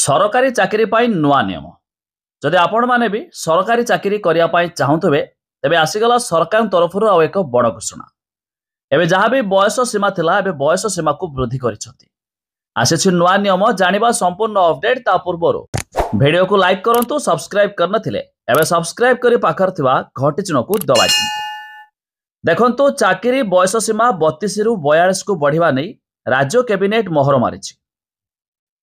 सरकारी चाकरी पाई नुआ नियम जदि आपण माने भी सरकारी चाकरी करिया पाई चाहुतबे तेबे आसीगला सरकार तरफ एक बड़ घोषणा। एबे जहाँ भी बयस सीमा थिला एबे बयस सीमा को वृद्धि करिसथि। आसीछि नुआ नियम जानिबा संपूर्ण अपडेट ता पूर्वरु वीडियो को लाइक करंतु, सब्सक्राइब करनथिले एबे सब्सक्राइब करी पाखर थिबा घंटी चिन्ह को दबाइ दियंतु। देखंतु चाकरी बयस सीमा 32 रु 42 को बढ़िबा नै राज्य कैबिनेट मोहर मारिछि,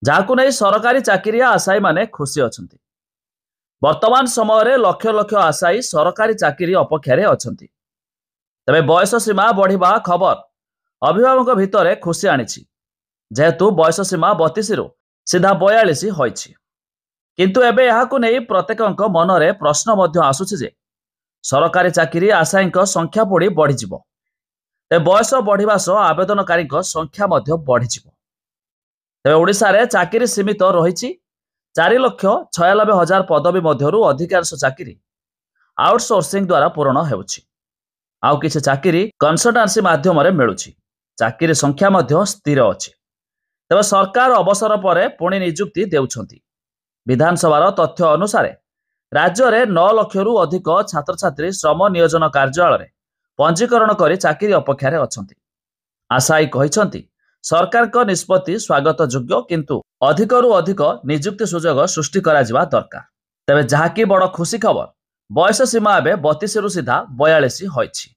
जहाकु नै सरकारी चाकरिया आशायी माने खुशी अछंती। वर्तमान समय रे लक्ष लक्ष आशायी सरकारी चाकरी अपेक्षा अछंती। तबे बयस सीमा बढ़िबा खबर अभिभावक भितरे खुशी आनिछि, जेहेतु बयस सीमा 32 रु सीधा 42 होइछि। किंतु एबे याहाकु नै प्रत्येकक मनरे प्रश्न मध्य आसुछि जे सरकारी चाकरी आशायीक संख्या पड़ी बढ़ी जिवो, ते बयस बढ़िबा सह आवेदनकारीक संख्या मध्य बढ़ी जिवो। तेरे ओडिशा रे चाकरी सीमित रही 4,96,000 पदवी मध्यरु अधिकांश चाकरी आउटसोर्सिंग द्वारा पूरण हेउछि। आउ किछि चाकरी कंसल्टेंसी माध्यम रे मिलुछि। चाकरी संख्या मध्य स्थिर अछि। तबे सरकार अवसर परे पुणी नियुक्ति देउछंती। विधानसभार तथ्य अनुसार राज्य रे 9 लाख रु अधिक छात्र छात्री श्रम नियोजन कार्यालय रे पंजीकरण करी चाकरी अपेक्षा रे अछंती। आशायी कहिसंती सरकार का निष्पत्ति स्वागत योग्य, किंतु अधिक रु अधिक नियुक्ति सुजोग सृष्टि करा जिबा दरकार। तबे जहाकी बड़ खुशी खबर, बयस सीमा एबे 32 रु सीधा 42 होइछि।